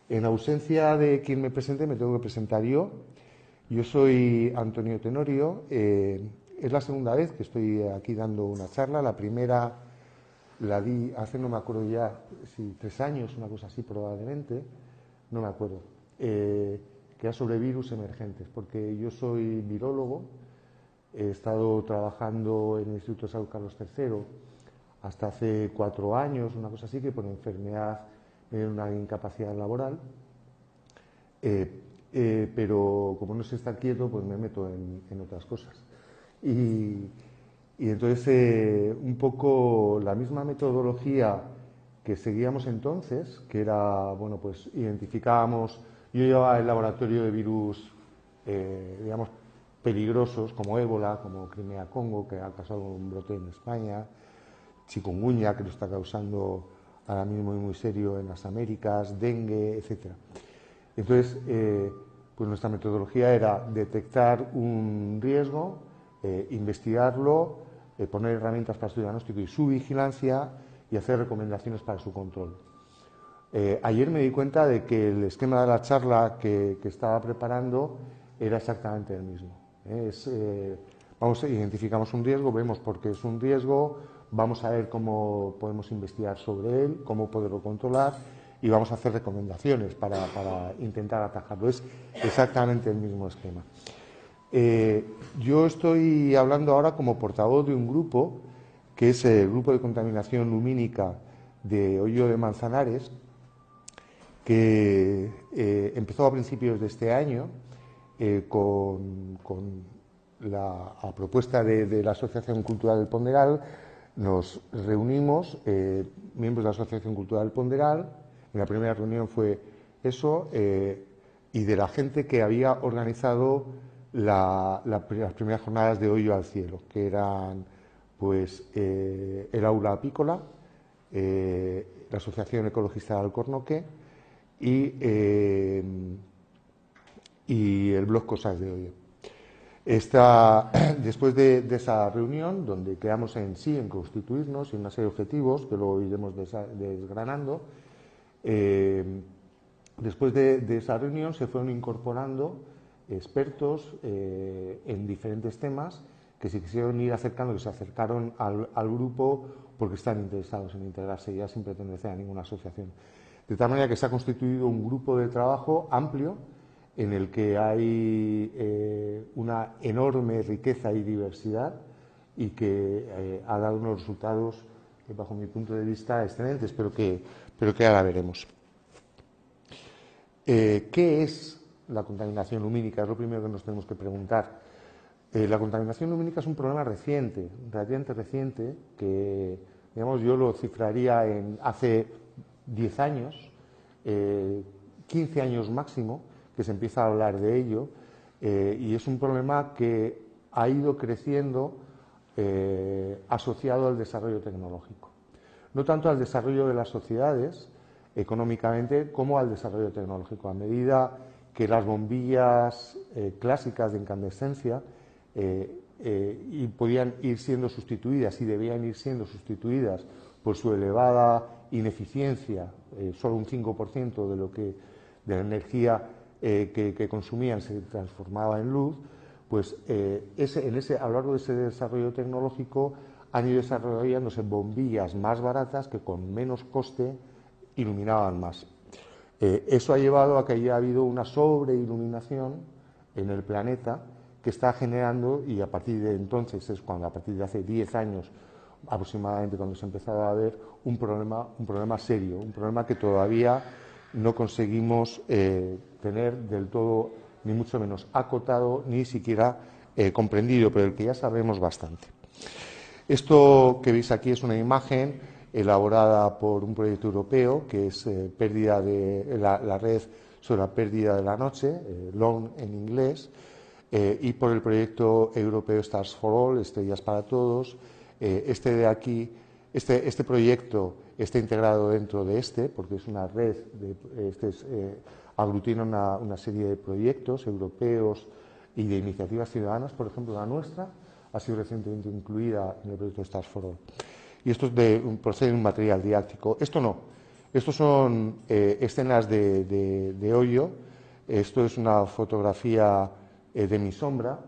En ausencia de quien me presente, me tengo que presentar yo. Yo soy Antonio Tenorio. Es la segunda vez que estoy aquí dando una charla. La primera la di hace, no me acuerdo ya, si 3 años, una cosa así probablemente, no me acuerdo, que era sobre virus emergentes, porque yo soy virólogo. He estado trabajando en el Instituto de Salud Carlos III hasta hace 4 años, una cosa así, que por enfermedad me dio una incapacidad laboral. Pero como no sé estar quieto, pues me meto en otras cosas. Y, y entonces un poco la misma metodología que seguíamos entonces, que era, bueno, pues identificábamos, yo llevaba el laboratorio de virus, digamos, peligrosos como ébola, como Crimea-Congo, que ha causado un brote en España, chikungunya, que lo está causando ahora mismo muy serio en las Américas, dengue, etcétera. Entonces, pues nuestra metodología era detectar un riesgo, investigarlo, poner herramientas para su diagnóstico y su vigilancia y hacer recomendaciones para su control. Ayer me di cuenta de que el esquema de la charla que estaba preparando era exactamente el mismo. Identificamos un riesgo, vemos por qué es un riesgo, vamos a ver cómo podemos investigar sobre él, cómo poderlo controlar y vamos a hacer recomendaciones para intentar atajarlo. Es exactamente el mismo esquema. Yo estoy hablando ahora como portavoz de un grupo que es el Grupo de Contaminación Lumínica de Hoyo de Manzanares, que empezó a principios de este año con a propuesta de la Asociación Cultural del Ponderal. Nos reunimos, miembros de la Asociación Cultural del Ponderal. En la primera reunión fue eso, y de la gente que había organizado las primeras jornadas de Hoyo al Cielo, que eran pues el Aula Apícola, la Asociación Ecologista de Alcornoque y el blog Cosas de Hoyo. Después de esa reunión, donde quedamos en sí, en constituirnos y una serie de objetivos que luego iremos desgranando, después de esa reunión se fueron incorporando expertos en diferentes temas que se quisieron ir acercando, que se acercaron al grupo porque están interesados en integrarse ya sin pertenecer a ninguna asociación. De tal manera que se ha constituido un grupo de trabajo amplio en el que hay una enorme riqueza y diversidad y que ha dado unos resultados, bajo mi punto de vista, excelentes, pero que ahora veremos. ¿Qué es la contaminación lumínica? Es lo primero que nos tenemos que preguntar. La contaminación lumínica es un problema reciente, relativamente reciente, que, digamos, yo lo cifraría en hace 10 años, 15 años máximo, que se empieza a hablar de ello, y es un problema que ha ido creciendo asociado al desarrollo tecnológico. No tanto al desarrollo de las sociedades económicamente como al desarrollo tecnológico. A medida que las bombillas clásicas de incandescencia y podían ir siendo sustituidas y debían ir siendo sustituidas por su elevada ineficiencia, solo un 5% de la energía que consumían se transformaba en luz, pues a lo largo de ese desarrollo tecnológico han ido desarrollándose bombillas más baratas que con menos coste iluminaban más. Eso ha llevado a que haya habido una sobreiluminación en el planeta que está generando, y a partir de entonces es cuando, a partir de hace 10 años aproximadamente, cuando se ha empezado a ver un problema serio, un problema que todavía no conseguimos tener del todo, ni mucho menos acotado, ni siquiera comprendido, pero del que ya sabemos bastante. Esto que veis aquí es una imagen elaborada por un proyecto europeo que es la red sobre la pérdida de la noche, LON en inglés, y por el proyecto europeo Stars for All, Estrellas para Todos. Este de aquí, este proyecto está integrado dentro de porque es una red, aglutina una serie de proyectos europeos y de iniciativas ciudadanas. Por ejemplo, la nuestra ha sido recientemente incluida en el proyecto Stars for All. Y esto procede de un material didáctico. Esto no. Estos son escenas de hoyo. Esto es una fotografía de mi sombra,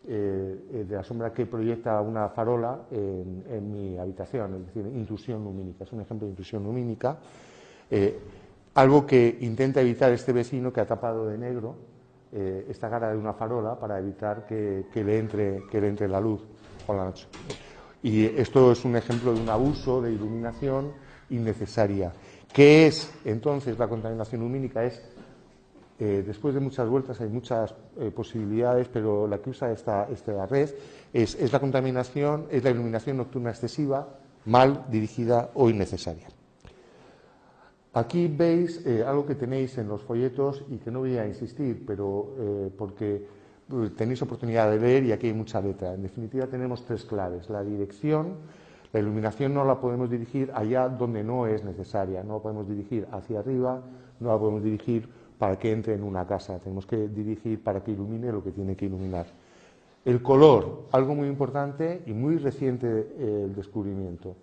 de la sombra que proyecta una farola en mi habitación, es decir, intrusión lumínica. Es un ejemplo de intrusión lumínica. Algo que intenta evitar este vecino que ha tapado de negro esta cara de una farola para evitar que le entre la luz por la noche. Y esto es un ejemplo de un abuso de iluminación innecesaria. ¿Qué es entonces la contaminación lumínica? Después de muchas vueltas hay muchas posibilidades, pero la que usa esta red es la contaminación, es la iluminación nocturna excesiva, mal dirigida o innecesaria. Aquí veis algo que tenéis en los folletos y que no voy a insistir, pero porque tenéis oportunidad de leer y aquí hay mucha letra. En definitiva tenemos tres claves. La dirección, la iluminación no la podemos dirigir allá donde no es necesaria. No la podemos dirigir hacia arriba, no la podemos dirigir para que entre en una casa. Tenemos que dirigir para que ilumine lo que tiene que iluminar. El color, algo muy importante y muy reciente el descubrimiento.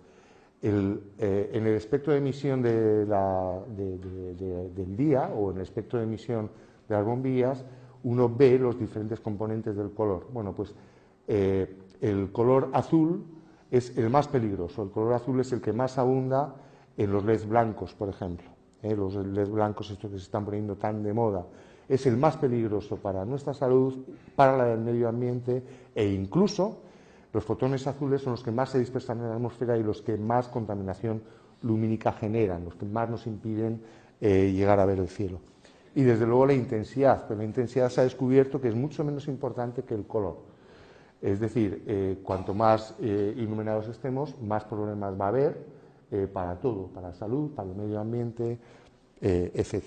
En el espectro de emisión del día o en el espectro de emisión de las bombillas, uno ve los diferentes componentes del color. Bueno, pues el color azul es el más peligroso. El color azul es el que más abunda en los LEDs blancos, por ejemplo. Los LEDs blancos, estos que se están poniendo tan de moda, es el más peligroso para nuestra salud, para la del medio ambiente e incluso los fotones azules son los que más se dispersan en la atmósfera y los que más contaminación lumínica generan, los que más nos impiden llegar a ver el cielo. Y desde luego la intensidad, pero la intensidad se ha descubierto que es mucho menos importante que el color. Es decir, cuanto más iluminados estemos, más problemas va a haber para todo, para la salud, para el medio ambiente, etc.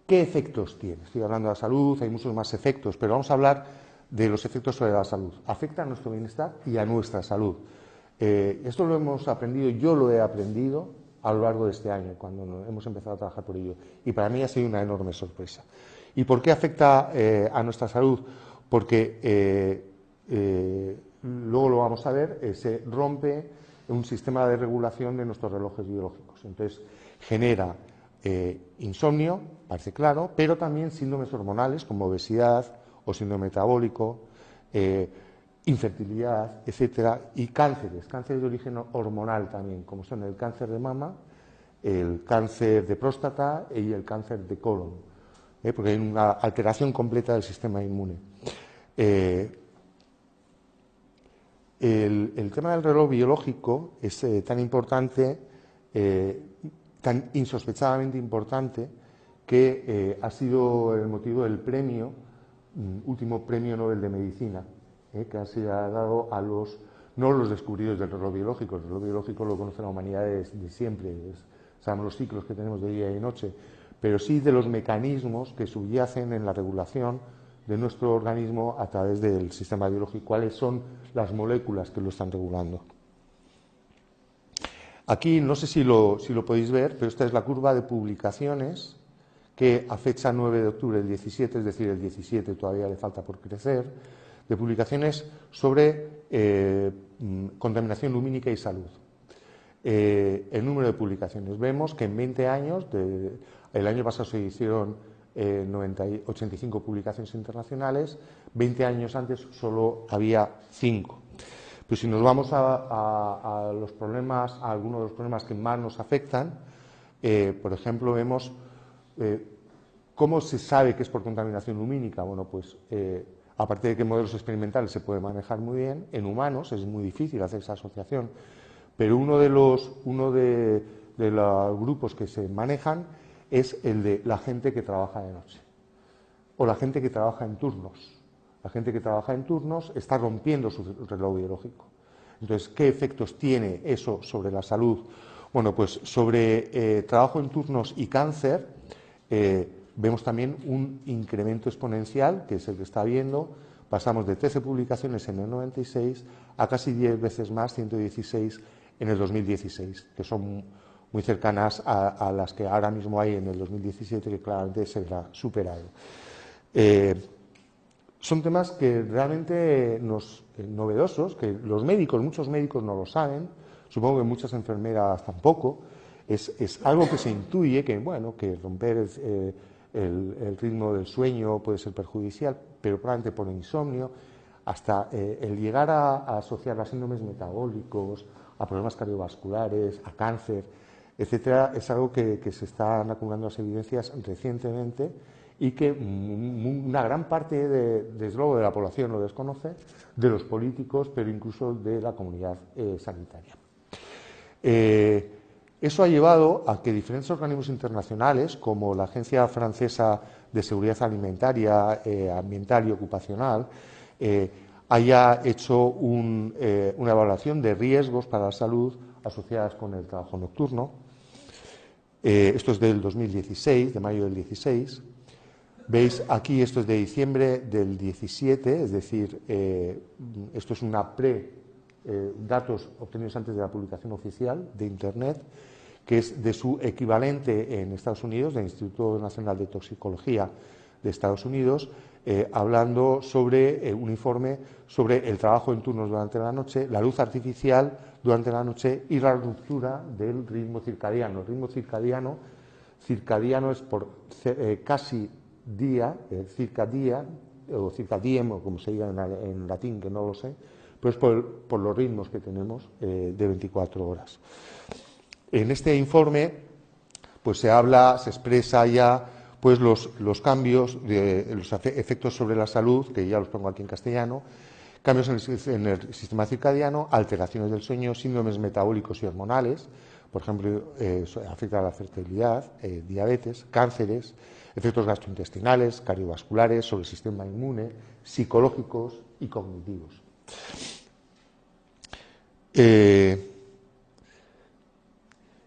¿Qué efectos tiene? Estoy hablando de la salud, hay muchos más efectos, pero vamos a hablar de los efectos sobre la salud. Afecta a nuestro bienestar y a nuestra salud. Esto lo hemos aprendido, yo lo he aprendido a lo largo de este año, cuando hemos empezado a trabajar por ello. Y para mí ha sido una enorme sorpresa. ¿Y por qué afecta a nuestra salud? Porque, luego lo vamos a ver, se rompe un sistema de regulación de nuestros relojes biológicos. Entonces, genera insomnio, parece claro, pero también síndromes hormonales como obesidad o síndrome metabólico, infertilidad, etcétera, y cánceres de origen hormonal también, como son el cáncer de mama, el cáncer de próstata y el cáncer de colon, porque hay una alteración completa del sistema inmune. El tema del reloj biológico es tan importante, tan insospechadamente importante, que ha sido el motivo del último premio Nobel de Medicina, que ha sido dado a no los descubridores del reloj biológico. El reloj biológico lo conoce la humanidad de siempre, sabemos los ciclos que tenemos de día y noche, pero sí de los mecanismos que subyacen en la regulación de nuestro organismo a través del sistema biológico, cuáles son las moléculas que lo están regulando. Aquí no sé si lo podéis ver, pero esta es la curva de publicaciones que a fecha 9 de octubre del 17, es decir, el 17 todavía le falta por crecer, de publicaciones sobre contaminación lumínica y salud. El número de publicaciones. Vemos que en 20 años, el año pasado se hicieron 85 publicaciones internacionales, 20 años antes solo había 5. Pero si nos vamos a los problemas, a algunos de los problemas que más nos afectan, por ejemplo, vemos ¿cómo se sabe que es por contaminación lumínica? Bueno, pues aparte de que en modelos experimentales se puede manejar muy bien, en humanos es muy difícil hacer esa asociación, pero uno de los grupos que se manejan es el de la gente que trabaja de noche o la gente que trabaja en turnos. La gente que trabaja en turnos está rompiendo su reloj biológico. Entonces, ¿qué efectos tiene eso sobre la salud? Bueno, pues sobre trabajo en turnos y cáncer vemos también un incremento exponencial, que es el que está viendo. Pasamos de 13 publicaciones en el 96 a casi 10 veces más, 116 en el 2016, que son muy cercanas a las que ahora mismo hay en el 2017, que claramente se ha superado. Son temas que realmente novedosos, que los médicos, muchos médicos no lo saben, supongo que muchas enfermeras tampoco, Es algo que se intuye que, bueno, que romper el ritmo del sueño puede ser perjudicial, pero probablemente por insomnio, hasta el llegar a asociar a síndromes metabólicos, a problemas cardiovasculares, a cáncer, etcétera, es algo que se están acumulando las evidencias recientemente y que una gran parte, desde luego, de la población lo desconoce, de los políticos, pero incluso de la comunidad sanitaria. Eso ha llevado a que diferentes organismos internacionales, como la Agencia Francesa de Seguridad Alimentaria, Ambiental y Ocupacional, haya hecho una evaluación de riesgos para la salud asociadas con el trabajo nocturno. Esto es del 2016, de mayo del 16. Veis aquí, esto es de diciembre del 17, es decir, esto es una datos obtenidos antes de la publicación oficial de Internet, que es de su equivalente en Estados Unidos, del Instituto Nacional de Toxicología de Estados Unidos, hablando sobre un informe sobre el trabajo en turnos durante la noche, la luz artificial durante la noche y la ruptura del ritmo circadiano. El ritmo circadiano es por casi día, circadía, o circadiem, o como se diga en latín, que no lo sé, pues por los ritmos que tenemos de 24 horas. En este informe pues se expresa ya pues los cambios, los efectos sobre la salud, que ya los pongo aquí en castellano, cambios en el sistema circadiano, alteraciones del sueño, síndromes metabólicos y hormonales, por ejemplo, afecta a la fertilidad, diabetes, cánceres, efectos gastrointestinales, cardiovasculares, sobre el sistema inmune, psicológicos y cognitivos.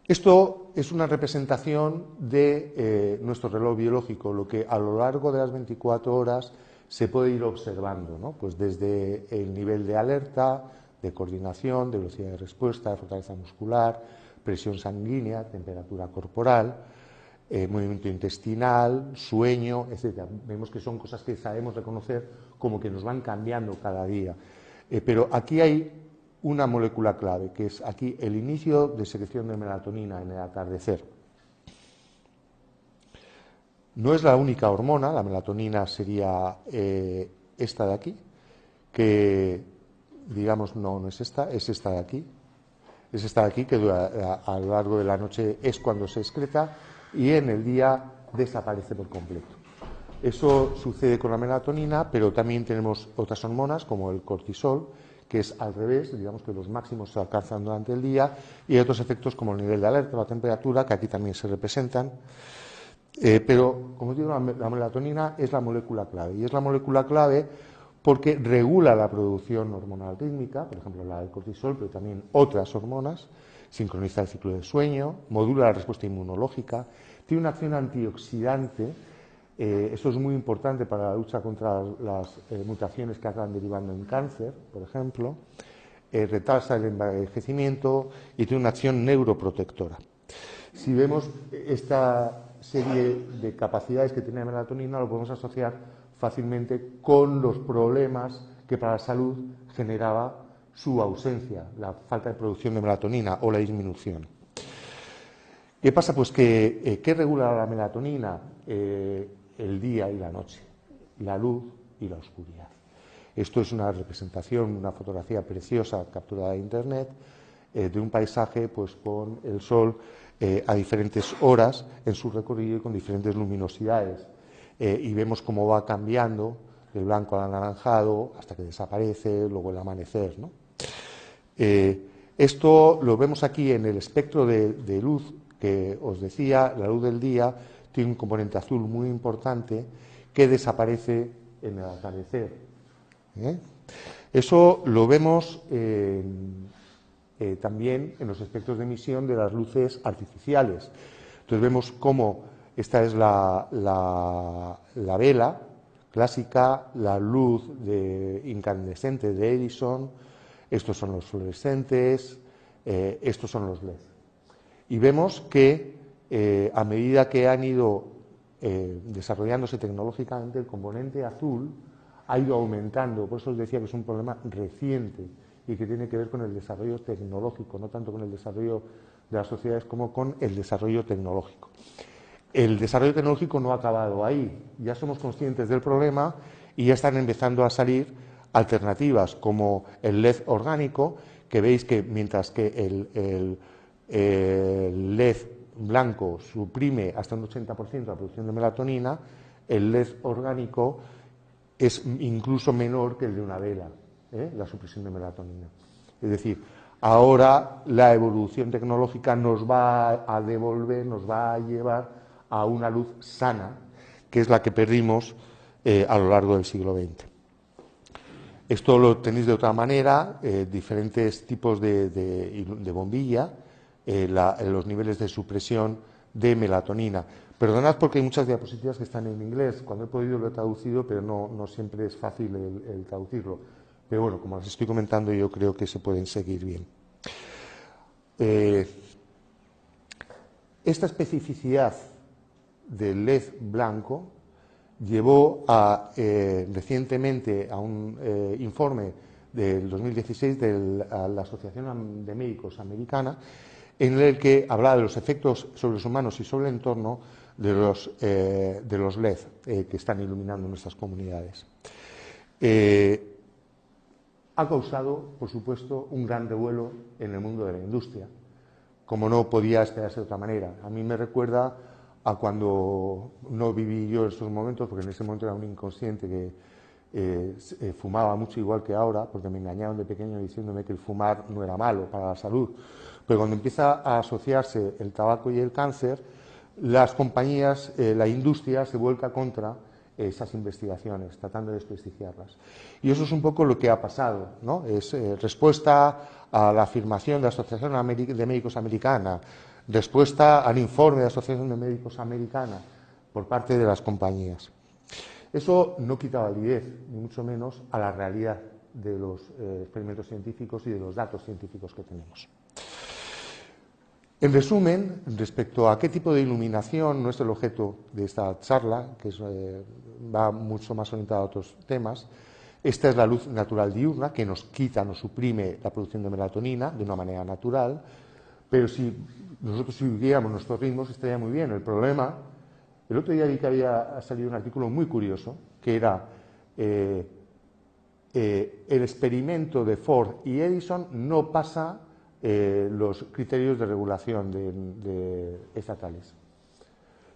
Esto es una representación de nuestro reloj biológico, lo que a lo largo de las 24 horas se puede ir observando, ¿no? Pues desde el nivel de alerta, de coordinación, de velocidad de respuesta, de fortaleza muscular, presión sanguínea, temperatura corporal, movimiento intestinal, sueño, etc. Vemos que son cosas que sabemos reconocer como que nos van cambiando cada día. Pero aquí hay una molécula clave, que es aquí el inicio de secreción de melatonina en el atardecer. No es la única hormona, la melatonina sería esta de aquí, que digamos no es esta, es esta de aquí. Es esta de aquí que a lo largo de la noche es cuando se excreta y en el día desaparece por completo. Eso sucede con la melatonina, pero también tenemos otras hormonas como el cortisol, que es al revés, digamos que los máximos se alcanzan durante el día, y hay otros efectos como el nivel de alerta, la temperatura, que aquí también se representan. Pero, como digo, la melatonina es la molécula clave, y es la molécula clave porque regula la producción hormonal rítmica, por ejemplo la del cortisol, pero también otras hormonas, sincroniza el ciclo del sueño, modula la respuesta inmunológica, tiene una acción antioxidante. Esto es muy importante para la lucha contra las mutaciones que acaban derivando en cáncer, por ejemplo, retrasa el envejecimiento y tiene una acción neuroprotectora. Si vemos esta serie de capacidades que tiene la melatonina, lo podemos asociar fácilmente con los problemas que para la salud generaba su ausencia, la falta de producción de melatonina o la disminución. ¿Qué pasa? Pues que ¿qué regula la melatonina? El día y la noche, la luz y la oscuridad. Esto es una representación, una fotografía preciosa capturada de Internet de un paisaje pues con el sol a diferentes horas en su recorrido y con diferentes luminosidades. Y vemos cómo va cambiando del blanco al anaranjado hasta que desaparece, luego el amanecer, ¿no? Esto lo vemos aquí en el espectro de luz que os decía, la luz del día tiene un componente azul muy importante que desaparece en el atardecer. Eso lo vemos también en los espectros de emisión de las luces artificiales. Entonces vemos cómo esta es la vela clásica, la luz incandescente de Edison, estos son los fluorescentes, estos son los LED. Y vemos que a medida que han ido desarrollándose tecnológicamente, el componente azul ha ido aumentando. Por eso os decía que es un problema reciente y que tiene que ver con el desarrollo tecnológico, no tanto con el desarrollo de las sociedades como con el desarrollo tecnológico. El desarrollo tecnológico no ha acabado ahí, ya somos conscientes del problema y ya están empezando a salir alternativas como el LED orgánico, que veis que mientras que el LED blanco suprime hasta un 80% la producción de melatonina, el LED orgánico es incluso menor que el de una vela, la supresión de melatonina. Es decir, ahora la evolución tecnológica nos va a devolver, nos va a llevar a una luz sana, que es la que perdimos a lo largo del siglo XX. Esto lo tenéis de otra manera, diferentes tipos de bombilla, los niveles de supresión de melatonina. Perdonad porque hay muchas diapositivas que están en inglés. Cuando he podido lo he traducido, pero no siempre es fácil el traducirlo. Pero bueno, como os estoy comentando, yo creo que se pueden seguir bien. Esta especificidad del LED blanco llevó recientemente a un informe del 2016 de la Asociación de Médicos Americana, en el que hablaba de los efectos sobre los humanos y sobre el entorno de los LED que están iluminando nuestras comunidades. Ha causado, por supuesto, un gran revuelo en el mundo de la industria, como no podía esperarse de otra manera. A mí me recuerda a cuando no viví yo estos momentos, porque en ese momento era un inconsciente que fumaba mucho igual que ahora, porque me engañaron de pequeño diciéndome que el fumar no era malo para la salud. Pero cuando empieza a asociarse el tabaco y el cáncer, las compañías, la industria se vuelca contra esas investigaciones, tratando de desprestigiarlas. Y eso es un poco lo que ha pasado, ¿no? Es respuesta a la afirmación de la Asociación de Médicos Americana, respuesta al informe de la Asociación de Médicos Americana por parte de las compañías. Eso no quita validez, ni mucho menos, a la realidad de los experimentos científicos y de los datos científicos que tenemos. En resumen, respecto a qué tipo de iluminación, no es el objeto de esta charla, que va mucho más orientada a otros temas. Esta es la luz natural diurna, que nos quita, nos suprime la producción de melatonina de una manera natural, pero si nosotros siguiéramos nuestros ritmos estaría muy bien. El problema, el otro día vi que había salido un artículo muy curioso, que era el experimento de Ford y Edison no pasa los criterios de regulación estatales.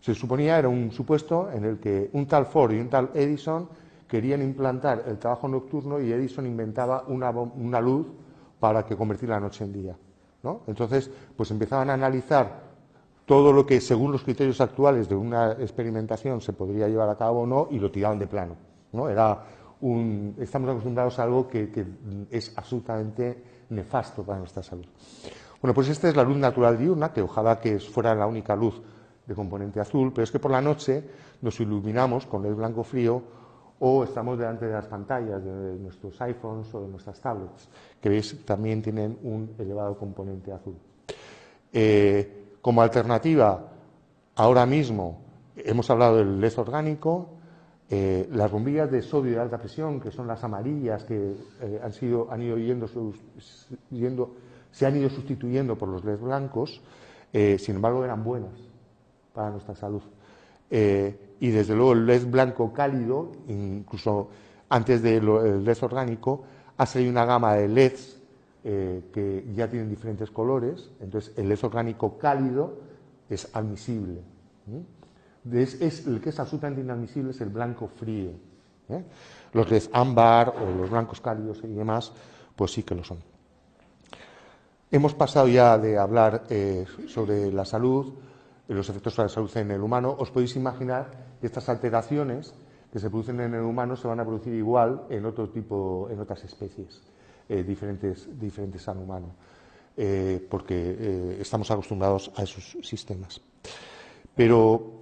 Se suponía, era un supuesto en el que un tal Ford y un tal Edison querían implantar el trabajo nocturno y Edison inventaba una luz para que convertir la noche en día, ¿no? Entonces, pues empezaban a analizar todo lo que, según los criterios actuales de una experimentación, se podría llevar a cabo o no, y lo tiraban de plano, ¿no? Estamos acostumbrados a algo que es absolutamente nefasto para nuestra salud. Bueno, pues esta es la luz natural diurna, que ojalá que fuera la única luz de componente azul, pero es que por la noche nos iluminamos con el blanco frío o estamos delante de las pantallas de nuestros iPhones o de nuestras tablets, que veis también tienen un elevado componente azul. Como alternativa, ahora mismo hemos hablado del LED orgánico, las bombillas de sodio de alta presión, que son las amarillas que se han ido sustituyendo por los LED blancos, sin embargo eran buenas para nuestra salud. Y desde luego el LED blanco cálido, incluso antes del LED orgánico, ha salido una gama de LEDs que ya tienen diferentes colores. Entonces el LED orgánico cálido es admisible. El que es absolutamente inadmisible es el blanco frío. Los LED ámbar o los blancos cálidos y demás, pues sí que lo son. Hemos pasado ya de hablar sobre la salud, los efectos sobre la salud en el humano. Os podéis imaginar que estas alteraciones que se producen en el humano se van a producir igual en otras especies diferentes al humano, porque estamos acostumbrados a esos sistemas. Pero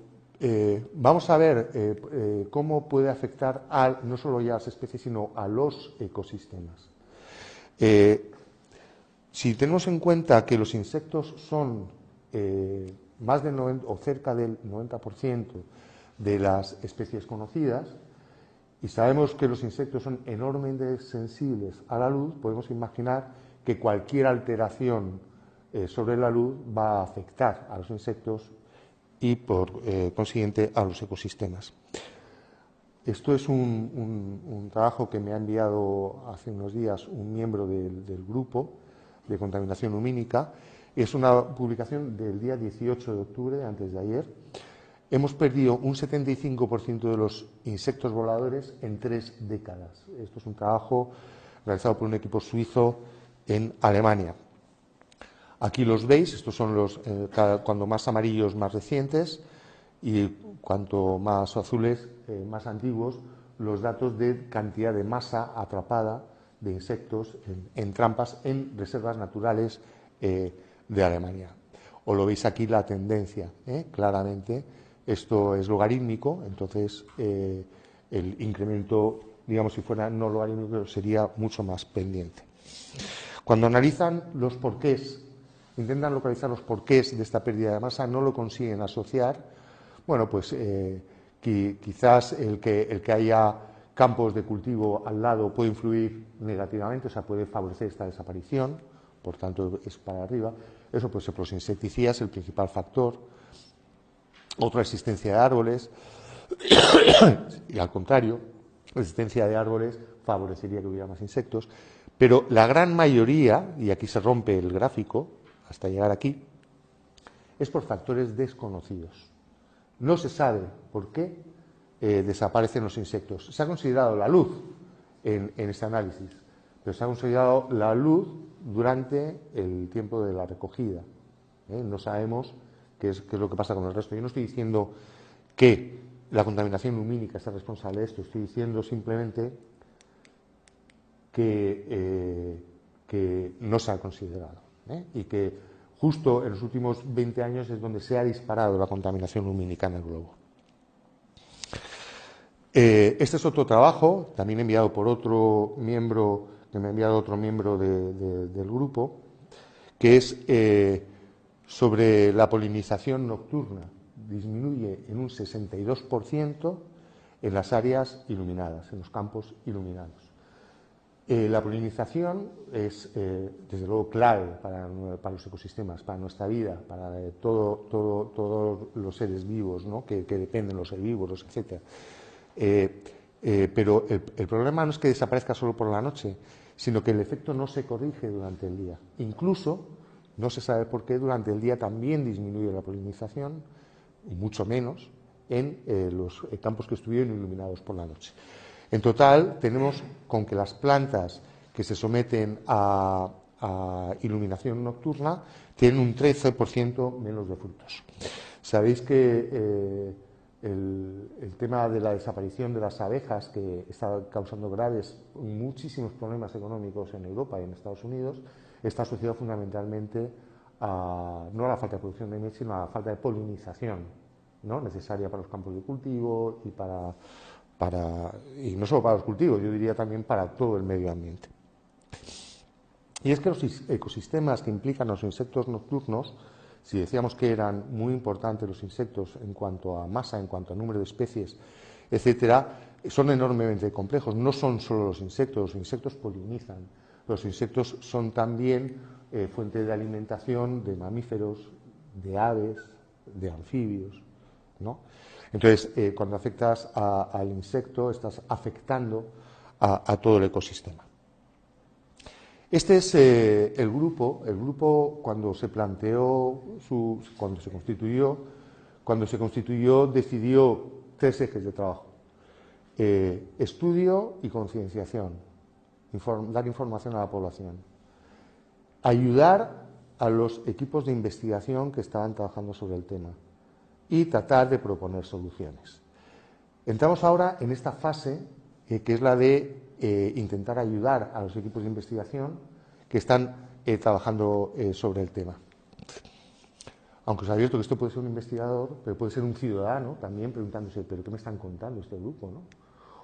vamos a ver cómo puede afectar no solo ya a las especies, sino a los ecosistemas. Si tenemos en cuenta que los insectos son más del 90 o cerca del 90% de las especies conocidas, y sabemos que los insectos son enormemente sensibles a la luz, podemos imaginar que cualquier alteración sobre la luz va a afectar a los insectos y, por consiguiente, a los ecosistemas. Esto es un trabajo que me ha enviado hace unos días un miembro del grupo de contaminación lumínica. Es una publicación del día 18 de octubre, antes de ayer. Hemos perdido un 75% de los insectos voladores en 3 décadas. Esto es un trabajo realizado por un equipo suizo en Alemania. Aquí los veis, estos son los, cuando más amarillos, más recientes, y cuanto más azules, más antiguos, los datos de cantidad de masa atrapada de insectos en trampas en reservas naturales de Alemania. O lo veis aquí la tendencia, claramente. Esto es logarítmico, entonces el incremento, digamos, si fuera no logarítmico, sería mucho más pendiente. Cuando analizan los porqués, intentan localizar los porqués de esta pérdida de masa, no lo consiguen asociar. Bueno, pues quizás el que haya campos de cultivo al lado puede influir negativamente, o sea, puede favorecer esta desaparición, por tanto es para arriba. Eso puede ser por los insecticidas, el principal factor. Otra, existencia de árboles, y al contrario, la existencia de árboles favorecería que hubiera más insectos, pero la gran mayoría, y aquí se rompe el gráfico hasta llegar aquí, es por factores desconocidos. No se sabe por qué desaparecen los insectos. Se ha considerado la luz en este análisis, pero se ha considerado la luz durante el tiempo de la recogida. No sabemos qué es lo que pasa con el resto. Yo no estoy diciendo que la contaminación lumínica sea responsable de esto, estoy diciendo simplemente que no se ha considerado y que justo en los últimos 20 años es donde se ha disparado la contaminación lumínica en el globo. Este es otro trabajo, también enviado por otro miembro, que me ha enviado otro miembro del grupo, que es sobre la polinización nocturna. Disminuye en un 62% en las áreas iluminadas, en los campos iluminados. La polinización es, desde luego, clave para los ecosistemas, para nuestra vida, para todos los seres vivos, ¿no? que dependen, los herbívoros, etc. Pero el problema no es que desaparezca solo por la noche, sino que el efecto no se corrige durante el día. Incluso, no se sabe por qué, durante el día también disminuye la polinización, y mucho menos en los campos que estuvieron iluminados por la noche. En total, tenemos con que las plantas que se someten a iluminación nocturna tienen un 13% menos de frutos. Sabéis que el tema de la desaparición de las abejas, que está causando muchísimos problemas económicos en Europa y en Estados Unidos, está asociado fundamentalmente no a la falta de producción de miel, sino a la falta de polinización, ¿no? Necesaria para los campos de cultivo y no solo para los cultivos, yo diría también para todo el medio ambiente. Y es que los ecosistemas que implican a los insectos nocturnos, si decíamos que eran muy importantes los insectos en cuanto a masa, en cuanto a número de especies, etcétera, son enormemente complejos. No son solo los insectos polinizan. Los insectos son también fuente de alimentación de mamíferos, de aves, de anfibios, ¿no? Entonces, cuando afectas al insecto, estás afectando a todo el ecosistema. Este es el grupo. El grupo, cuando se planteó, cuando se constituyó, decidió 3 ejes de trabajo: estudio y concienciación, dar información a la población, ayudar a los equipos de investigación que estaban trabajando sobre el tema y tratar de proponer soluciones. Entramos ahora en esta fase, que es la de intentar ayudar a los equipos de investigación que están trabajando sobre el tema. Aunque os advierto que esto puede ser un investigador, pero puede ser un ciudadano también preguntándose, ¿pero qué me están contando este grupo, ¿no?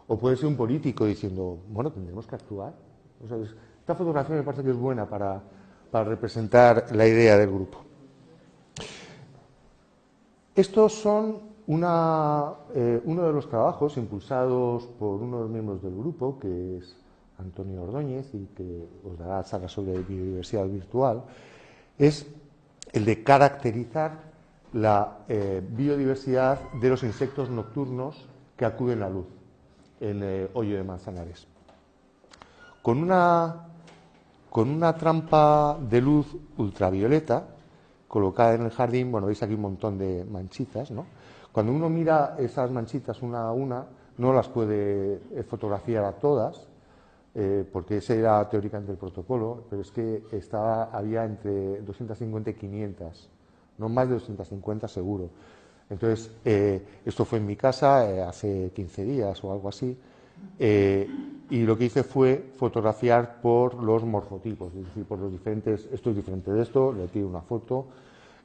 O puede ser un político diciendo, bueno, tendremos que actuar. O sea, esta fotografía me parece que es buena para representar la idea del grupo. Estos son uno de los trabajos impulsados por uno de los miembros del grupo, que es Antonio Ordóñez, y que os dará charlas sobre biodiversidad virtual, es el de caracterizar la biodiversidad de los insectos nocturnos que acuden a luz en Hoyo de Manzanares. Con una trampa de luz ultravioleta colocada en el jardín, bueno, veis aquí un montón de manchitas, ¿no? Cuando uno mira esas manchitas una a una, no las puede fotografiar a todas, porque ese era teóricamente el protocolo, pero es que había entre 250 y 500, no más de 250 seguro. Entonces, esto fue en mi casa hace 15 días o algo así, y lo que hice fue fotografiar por los morfotipos, es decir, por los diferentes, esto es diferente de esto, le tiro una foto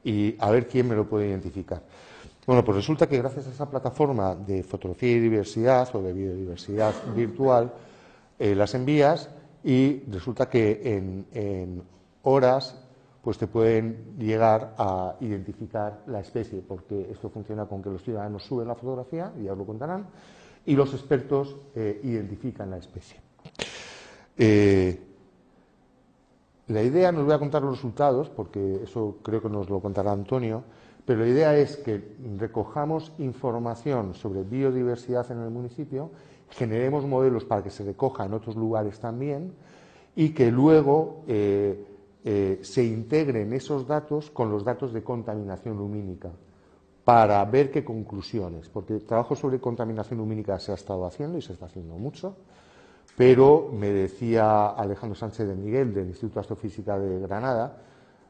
y a ver quién me lo puede identificar. Bueno, pues resulta que gracias a esa plataforma de fotografía y diversidad o de biodiversidad virtual, las envías y resulta que en horas pues te pueden llegar a identificar la especie, porque esto funciona con que los ciudadanos suben la fotografía, y ya os lo contarán, y los expertos identifican la especie. La idea, no os voy a contar los resultados, porque eso creo que nos lo contará Antonio, pero la idea es que recojamos información sobre biodiversidad en el municipio, generemos modelos para que se recoja en otros lugares también y que luego se integren esos datos con los datos de contaminación lumínica para ver qué conclusiones, porque el trabajo sobre contaminación lumínica se ha estado haciendo y se está haciendo mucho, pero me decía Alejandro Sánchez de Miguel del Instituto de Astrofísica de Granada,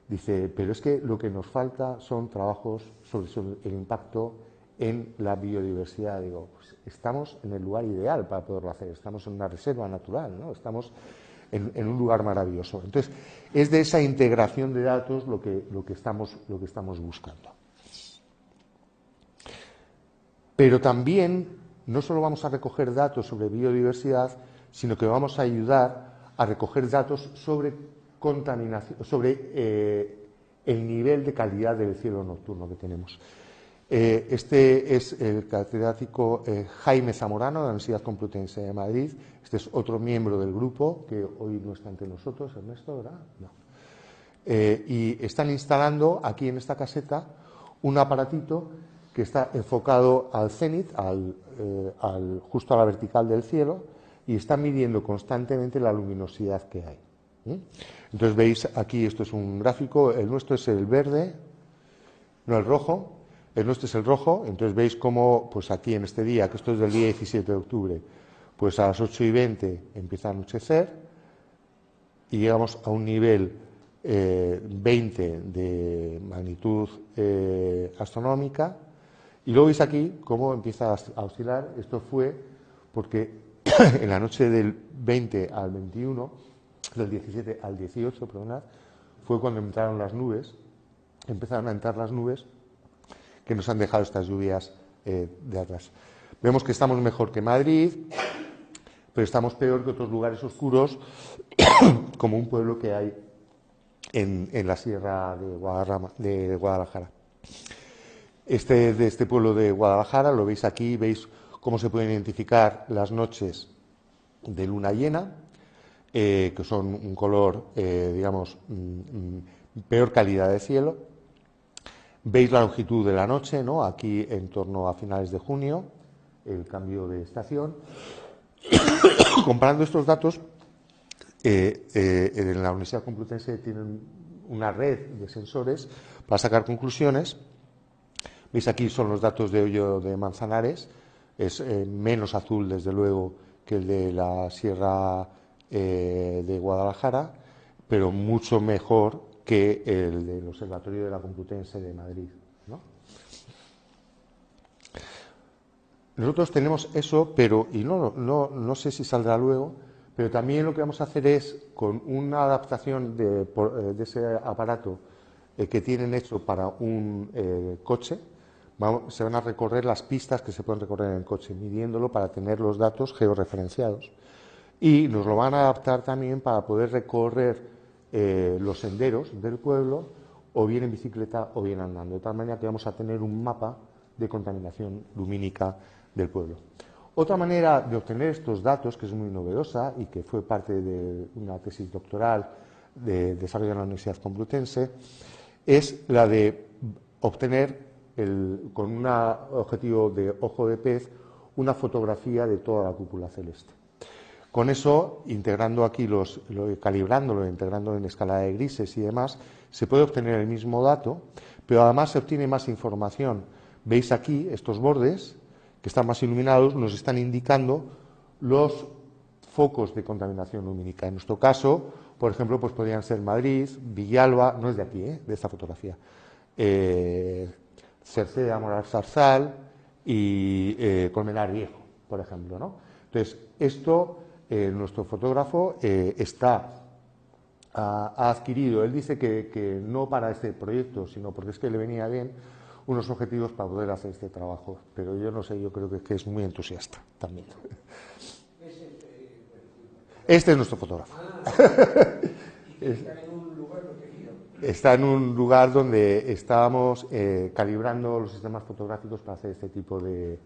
dice, pero es que lo que nos falta son trabajos sobre el impacto en la biodiversidad. Digo, pues estamos en el lugar ideal para poderlo hacer, estamos en una reserva natural, ¿no? Estamos en un lugar maravilloso. Entonces, es de esa integración de datos lo que estamos buscando. Pero también no solo vamos a recoger datos sobre biodiversidad, sino que vamos a ayudar a recoger datos sobre contaminación, sobre el nivel de calidad del cielo nocturno que tenemos. Este es el catedrático Jaime Zamorano de la Universidad Complutense de Madrid. Este es otro miembro del grupo que hoy no está entre nosotros, Ernesto, ¿verdad? No. Y están instalando aquí en esta caseta un aparatito que está enfocado al cénit, justo a la vertical del cielo, y está midiendo constantemente la luminosidad que hay. Entonces veis aquí, esto es un gráfico, el nuestro es el verde, no el rojo, el nuestro es el rojo, entonces veis cómo, pues aquí en este día, que esto es del día 17 de octubre, pues a las 8:20 empieza a anochecer y llegamos a un nivel 20 de magnitud astronómica, y luego veis aquí cómo empieza a oscilar. Esto fue porque en la noche del 20 al 21, del 17 al 18, perdonad, fue cuando entraron las nubes, empezaron a entrar las nubes que nos han dejado estas lluvias de atrás. Vemos que estamos mejor que Madrid, pero estamos peor que otros lugares oscuros, como un pueblo que hay en la sierra de Guadalajara. De este pueblo de Guadalajara, lo veis aquí, veis cómo se pueden identificar las noches de luna llena, que son un color, digamos, peor calidad de cielo. Veis la longitud de la noche, ¿no? Aquí en torno a finales de junio, el cambio de estación. Comparando estos datos, en la Universidad Complutense tienen una red de sensores para sacar conclusiones. Veis aquí son los datos de Hoyo de Manzanares, es menos azul desde luego que el de la Sierra de Guadalajara, pero mucho mejor que el del Observatorio de la Complutense de Madrid, ¿no? Nosotros tenemos eso, pero, y no sé si saldrá luego, pero también lo que vamos a hacer es, con una adaptación de ese aparato que tienen hecho para un coche, se van a recorrer las pistas que se pueden recorrer en el coche, midiéndolo para tener los datos georreferenciados. Y nos lo van a adaptar también para poder recorrer los senderos del pueblo, o bien en bicicleta o bien andando, de tal manera que vamos a tener un mapa de contaminación lumínica del pueblo. Otra manera de obtener estos datos, que es muy novedosa y que fue parte de una tesis doctoral de desarrollo de la Universidad Complutense, es la de obtener, con un objetivo de ojo de pez, una fotografía de toda la cúpula celeste. Con eso, integrando aquí calibrándolo, integrando en escala de grises y demás, se puede obtener el mismo dato, pero además se obtiene más información. Veis aquí estos bordes que están más iluminados, nos están indicando los focos de contaminación lumínica. En nuestro caso, por ejemplo, pues podrían ser Madrid, Villalba, no es de aquí, de esta fotografía, Cerceda, Moral Zarzal y Colmenar Viejo, por ejemplo, ¿no? Entonces, esto nuestro fotógrafo ha adquirido, él dice que no para este proyecto, sino porque es que le venía bien, unos objetivos para poder hacer este trabajo. Pero yo no sé, yo creo que es muy entusiasta también. Este es nuestro fotógrafo. Está en un lugar donde estábamos calibrando los sistemas fotográficos para hacer este tipo de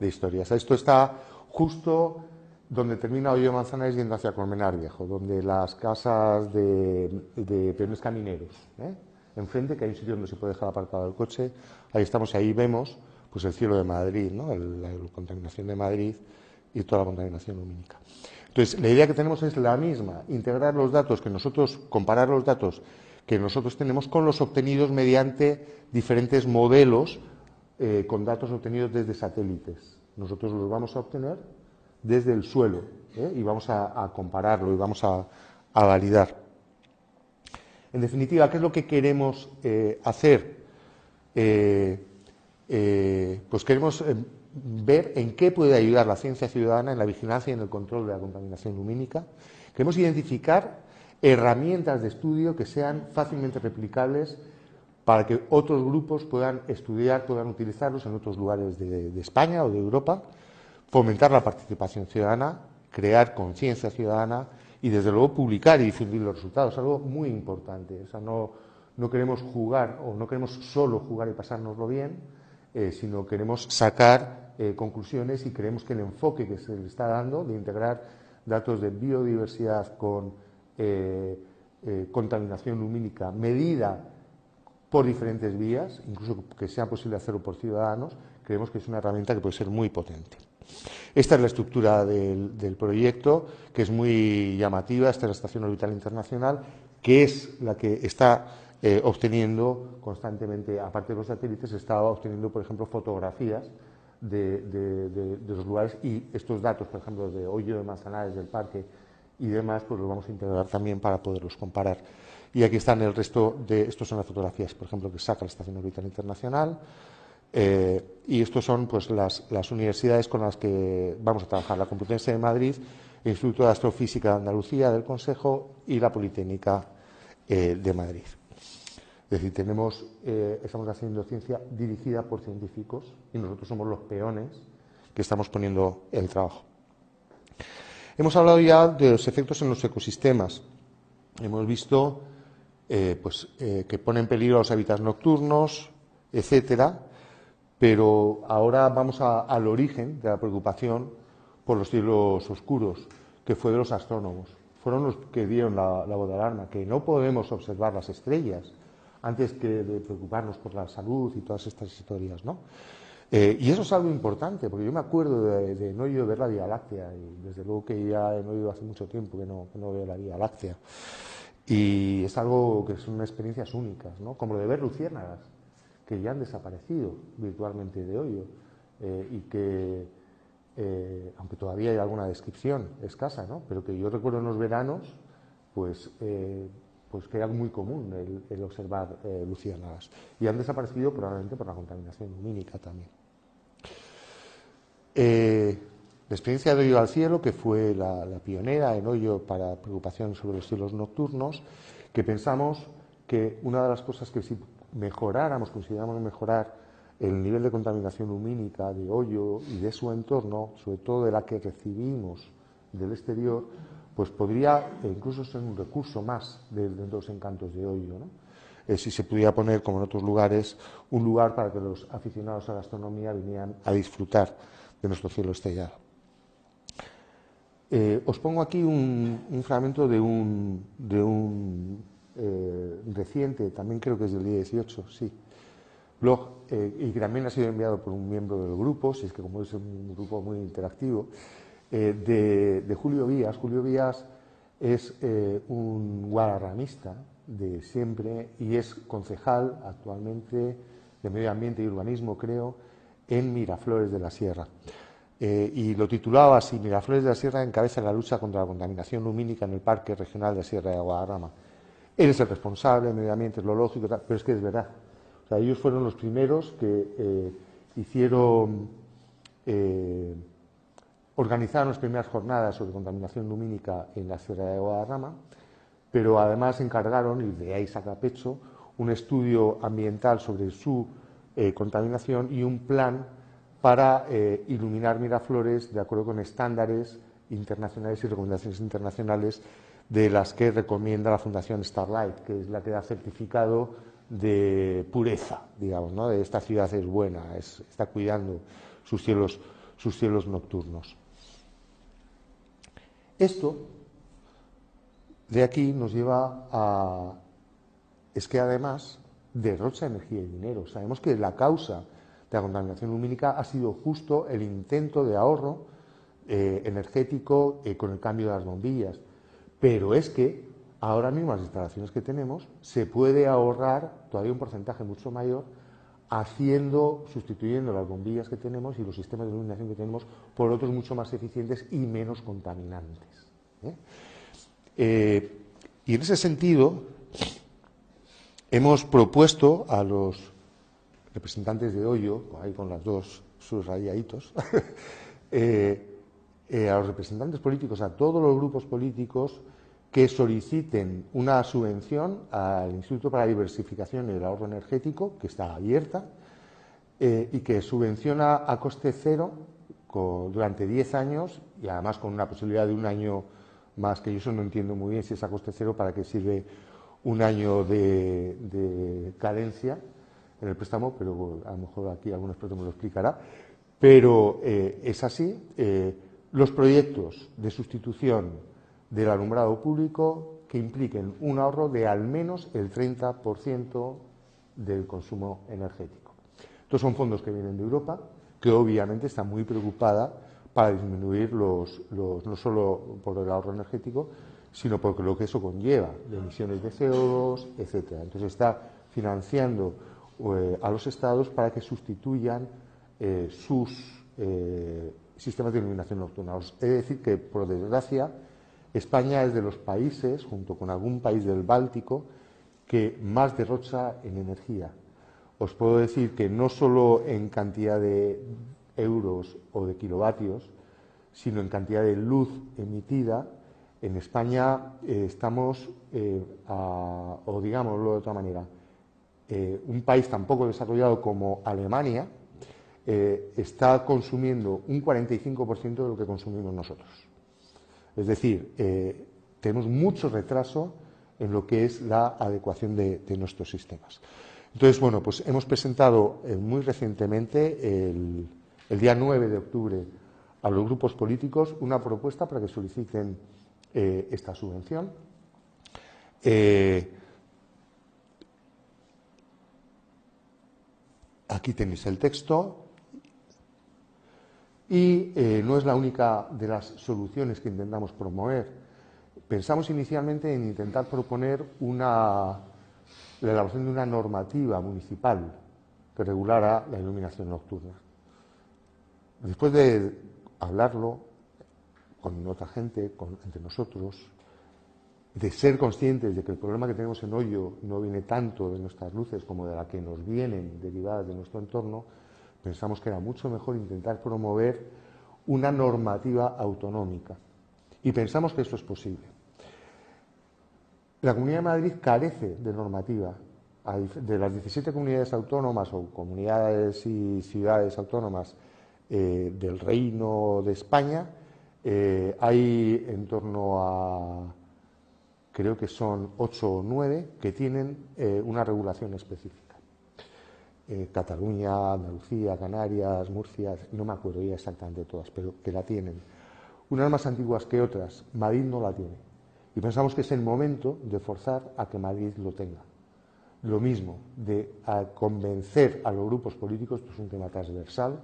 historias. Esto está justo donde termina Hoyo de Manzanares yendo hacia Colmenar Viejo, donde las casas de peones camineros, enfrente, que hay un sitio donde se puede dejar aparcado el coche, ahí estamos y ahí vemos pues el cielo de Madrid, ¿no? La contaminación de Madrid y toda la contaminación lumínica. Entonces, la idea que tenemos es la misma, integrar los datos comparar los datos que nosotros tenemos con los obtenidos mediante diferentes modelos con datos obtenidos desde satélites. Nosotros los vamos a obtener desde el suelo y vamos a compararlo y vamos a validar. En definitiva, ¿qué es lo que queremos hacer? Pues queremos ver en qué puede ayudar la ciencia ciudadana en la vigilancia y en el control de la contaminación lumínica. Queremos identificar herramientas de estudio que sean fácilmente replicables para que otros grupos puedan estudiar, puedan utilizarlos en otros lugares de España o de Europa, fomentar la participación ciudadana, crear conciencia ciudadana y, desde luego, publicar y difundir los resultados, algo muy importante. O sea, no queremos jugar o no queremos solo jugar y pasárnoslo bien, sino queremos sacar conclusiones y creemos que el enfoque que se le está dando de integrar datos de biodiversidad con contaminación lumínica medida por diferentes vías, incluso que sea posible hacerlo por ciudadanos, creemos que es una herramienta que puede ser muy potente. Esta es la estructura del proyecto, que es muy llamativa. Esta es la Estación Orbital Internacional, que es la que está obteniendo constantemente, aparte de los satélites, está obteniendo, por ejemplo, fotografías de los lugares, y estos datos, por ejemplo, de Hoyo de Manzanares, del parque y demás, pues los vamos a integrar también para poderlos comparar. Y aquí están el resto estos son las fotografías, por ejemplo, que saca la Estación Orbital Internacional. Y estos son pues las universidades con las que vamos a trabajar: la Complutense de Madrid, el Instituto de Astrofísica de Andalucía del Consejo y la Politécnica de Madrid. Es decir, estamos haciendo ciencia dirigida por científicos y nosotros somos los peones que estamos poniendo el trabajo. Hemos hablado ya de los efectos en los ecosistemas. Hemos visto que pone en peligro a los hábitats nocturnos, etcétera. Pero ahora vamos al origen de la preocupación por los cielos oscuros, que fue de los astrónomos. Fueron los que dieron la voz de alarma, que no podemos observar las estrellas antes que de preocuparnos por la salud y todas estas historias, ¿no? Y eso es algo importante, porque yo me acuerdo de no ir a ver la Vía Láctea, y desde luego que ya no he ido hace mucho tiempo que no veo la Vía Láctea. Y es algo que son experiencias únicas, ¿no? Como lo de ver luciérnagas, que ya han desaparecido virtualmente de Hoyo, y que, aunque todavía hay alguna descripción escasa, ¿no? Pero que yo recuerdo en los veranos, pues que era muy común el observar luciérnagas. Y han desaparecido probablemente por la contaminación lumínica también. La experiencia de Hoyo al cielo, que fue la pionera en Hoyo para preocupación sobre los cielos nocturnos, que pensamos que una de las cosas que si consideramos mejorar el nivel de contaminación lumínica de Hoyo y de su entorno, sobre todo de la que recibimos del exterior, pues podría incluso ser un recurso más dentro de los encantos de Hoyo, ¿no? Si se pudiera poner, como en otros lugares, un lugar para que los aficionados a la astronomía vinieran a disfrutar de nuestro cielo estrellado. Os pongo aquí un fragmento de un reciente, también creo que es del día 18, sí, blog, y que también ha sido enviado por un miembro del grupo, si es que como es un grupo muy interactivo, de Julio Vías. Julio Vías es un guadarramista de siempre y es concejal actualmente de Medio Ambiente y Urbanismo, creo, en Miraflores de la Sierra. Y lo titulaba así: Miraflores de la Sierra encabeza la lucha contra la contaminación lumínica en el Parque Regional de Sierra de Guadarrama. Él es el responsable, el medio ambiente es lo lógico, pero es que es verdad. O sea, ellos fueron los primeros que organizaron las primeras jornadas sobre contaminación lumínica en la Sierra de Guadarrama, pero además encargaron, y de ahí saca pecho, un estudio ambiental sobre su contaminación y un plan para iluminar Miraflores de acuerdo con estándares internacionales y recomendaciones internacionales de las que recomienda la Fundación Starlight, que es la que da certificado de pureza, digamos, ¿no? De esta ciudad es buena, está cuidando sus cielos nocturnos. Esto de aquí nos lleva a... es que además derrocha energía y dinero. Sabemos que la causa de la contaminación lumínica ha sido justo el intento de ahorro energético con el cambio de las bombillas. Pero es que ahora mismo las instalaciones que tenemos se puede ahorrar todavía un porcentaje mucho mayor sustituyendo las bombillas que tenemos y los sistemas de iluminación que tenemos por otros mucho más eficientes y menos contaminantes. Y en ese sentido hemos propuesto a los representantes de Hoyo, ahí con las dos subrayaditos, a los representantes políticos, a todos los grupos políticos, que soliciten una subvención al Instituto para la Diversificación y el Ahorro Energético, que está abierta, y que subvenciona a coste cero durante 10 años y además con una posibilidad de un año más, que yo eso no entiendo muy bien si es a coste cero, para qué sirve un año de cadencia en el préstamo, pero a lo mejor aquí algún experto me lo explicará. Pero es así. Los proyectos de sustitución del alumbrado público que impliquen un ahorro de al menos el 30% del consumo energético. Estos son fondos que vienen de Europa, que obviamente está muy preocupada para disminuir no solo por el ahorro energético, sino por lo que eso conlleva, de emisiones de CO2, etc. Entonces está financiando a los estados para que sustituyan sus sistemas de iluminación nocturna. Es decir, que por desgracia España es de los países, junto con algún país del Báltico, que más derrocha en energía. Os puedo decir que no solo en cantidad de euros o de kilovatios, sino en cantidad de luz emitida. En España estamos, o digámoslo de otra manera, un país tan poco desarrollado como Alemania está consumiendo un 45% de lo que consumimos nosotros. Es decir, tenemos mucho retraso en lo que es la adecuación de nuestros sistemas. Entonces, bueno, pues hemos presentado muy recientemente, el día 9 de octubre, a los grupos políticos una propuesta para que soliciten esta subvención. Aquí tenéis el texto. Y no es la única de las soluciones que intentamos promover. Pensamos inicialmente en intentar proponer la elaboración de una normativa municipal que regulara la iluminación nocturna. Después de hablarlo con otra gente, entre nosotros, de ser conscientes de que el problema que tenemos en Hoyo no viene tanto de nuestras luces como de la que nos vienen derivadas de nuestro entorno, pensamos que era mucho mejor intentar promover una normativa autonómica. Y pensamos que eso es posible. La Comunidad de Madrid carece de normativa. De las 17 comunidades autónomas o comunidades y ciudades autónomas del Reino de España, hay en torno a, creo que son 8 o 9, que tienen una regulación específica. Cataluña, Andalucía, Canarias, Murcia, no me acuerdo ya exactamente todas, pero que la tienen. unas más antiguas que otras. Madrid no la tiene. Y pensamos que es el momento de forzar a que Madrid lo tenga. Lo mismo, de convencer a los grupos políticos, esto es un tema transversal,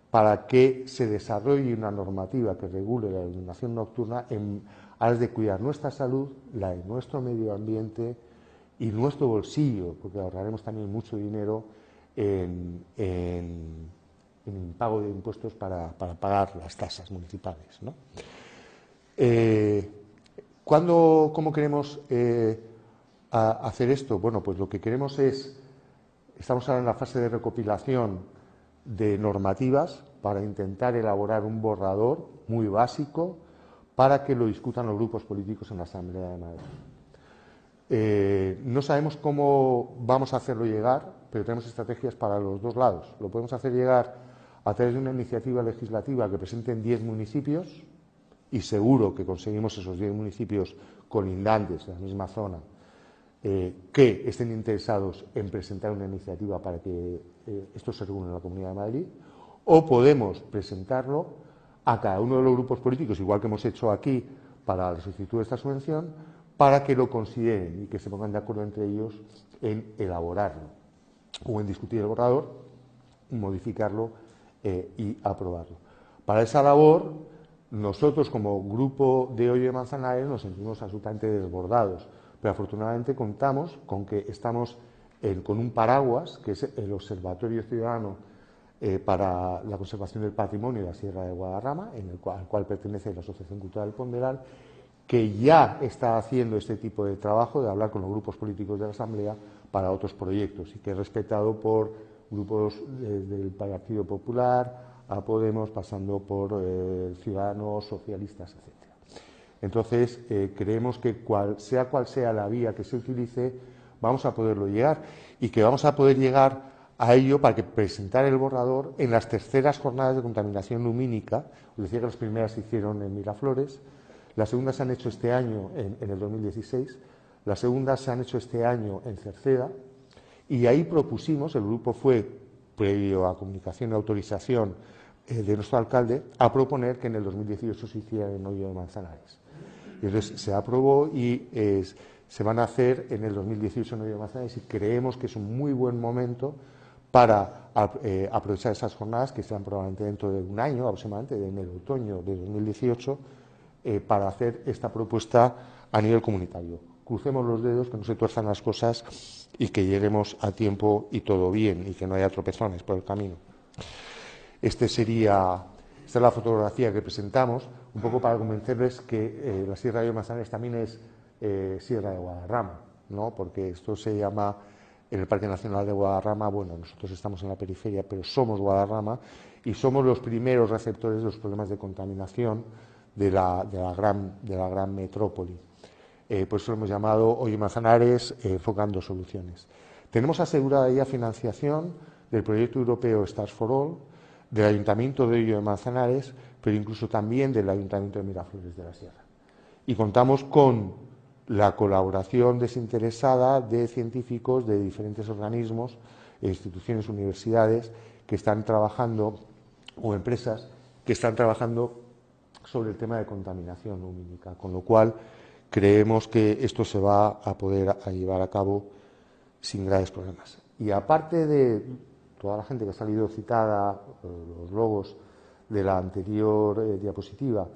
para que se desarrolle una normativa que regule la iluminación nocturna en aras de cuidar nuestra salud, la de nuestro medio ambiente y nuestro bolsillo, porque ahorraremos también mucho dinero en pago de impuestos para pagar las tasas municipales, ¿no? ¿Cómo queremos hacer esto? Bueno, pues lo que queremos estamos ahora en la fase de recopilación de normativas para intentar elaborar un borrador muy básico para que lo discutan los grupos políticos en la Asamblea de Madrid. No sabemos cómo vamos a hacerlo llegar, pero tenemos estrategias para los dos lados. Lo podemos hacer llegar a través de una iniciativa legislativa que presenten 10 municipios, y seguro que conseguimos esos 10 municipios colindantes en la misma zona que estén interesados en presentar una iniciativa para que esto se regule en la Comunidad de Madrid, o podemos presentarlo a cada uno de los grupos políticos, igual que hemos hecho aquí para la solicitud de esta subvención, para que lo consideren y que se pongan de acuerdo entre ellos en elaborarlo o en discutir el borrador, modificarlo y aprobarlo. Para esa labor, nosotros como grupo de Hoyo de Manzanares nos sentimos absolutamente desbordados, pero afortunadamente contamos con que estamos con un paraguas, que es el Observatorio Ciudadano para la Conservación del Patrimonio de la Sierra de Guadarrama, al cual pertenece la Asociación Cultural del Ponderal, que ya está haciendo este tipo de trabajo de hablar con los grupos políticos de la Asamblea para otros proyectos y que es respetado por grupos del Partido Popular a Podemos, pasando por Ciudadanos, socialistas, etc. Entonces, creemos que cual sea la vía que se utilice, vamos a poderlo llegar y que vamos a poder llegar a ello para que presentar el borrador en las terceras jornadas de contaminación lumínica. Os decía que las primeras se hicieron en Miraflores, las segundas se han hecho este año en el 2016, las segundas se han hecho este año en Cerceda, y ahí propusimos, el grupo fue, previo a comunicación y autorización de nuestro alcalde, a proponer que en el 2018 se hiciera en Hoyo de Manzanares. Y entonces se aprobó y se van a hacer en el 2018 en Hoyo de Manzanares, y creemos que es un muy buen momento para aprovechar esas jornadas, que serán probablemente dentro de un año, aproximadamente en el otoño de 2018, para hacer esta propuesta a nivel comunitario. Crucemos los dedos, que no se tuerzan las cosas y que lleguemos a tiempo y todo bien y que no haya tropezones por el camino. Esta es la fotografía que presentamos, un poco para convencerles que la Sierra de Manzanares también es Sierra de Guadarrama, ¿no? Porque esto se llama en el Parque Nacional de Guadarrama. Bueno, nosotros estamos en la periferia, pero somos Guadarrama y somos los primeros receptores de los problemas de contaminación de la gran metrópoli. Por eso lo hemos llamado Hoyo Manzanares, enfocando soluciones. Tenemos asegurada ya financiación del proyecto europeo Stars for All, del Ayuntamiento de Hoyo de Manzanares, pero incluso también del Ayuntamiento de Miraflores de la Sierra. Y contamos con la colaboración desinteresada de científicos de diferentes organismos, instituciones, universidades que están trabajando, o empresas que están trabajando sobre el tema de contaminación lumínica, con lo cual creemos que esto se va a poder llevar a cabo sin graves problemas. Y aparte de toda la gente que ha salido citada, los logos de la anterior diapositiva,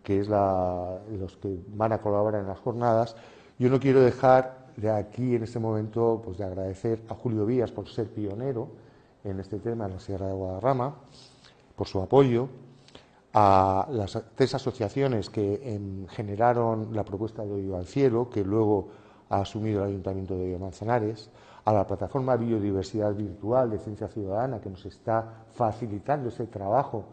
que es los que van a colaborar en las jornadas, yo no quiero dejar de aquí en este momento pues, de agradecer a Julio Vías por ser pionero en este tema en la Sierra de Guadarrama, por su apoyo, a las 3 asociaciones que generaron la propuesta de Hoyo al Cielo, que luego ha asumido el Ayuntamiento de Hoyo Manzanares, a la plataforma Biodiversidad Virtual de Ciencia Ciudadana, que nos está facilitando ese trabajo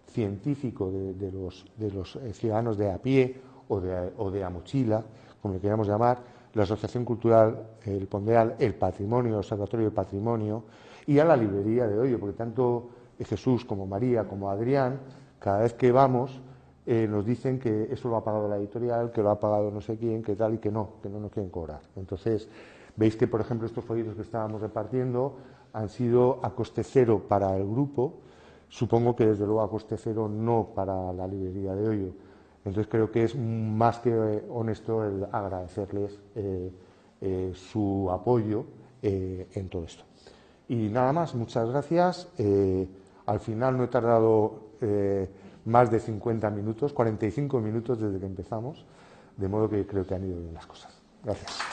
científico de los ciudadanos de a pie o de a mochila, como le queramos llamar, la Asociación Cultural El Ponderal, el Patrimonio, el Observatorio del Patrimonio, y a la librería de Hoyo, porque tanto Jesús como María como Adrián, cada vez que vamos, nos dicen que eso lo ha pagado la editorial, que lo ha pagado no sé quién, que tal y que no nos quieren cobrar. Entonces, veis que, por ejemplo, estos folletos que estábamos repartiendo han sido a coste cero para el grupo, supongo que desde luego a coste cero no para la librería de Hoyo. Entonces creo que es más que honesto el agradecerles su apoyo en todo esto. Y nada más, muchas gracias. Al final no he tardado más de 50 minutos, 45 minutos desde que empezamos, de modo que creo que han ido bien las cosas. Gracias.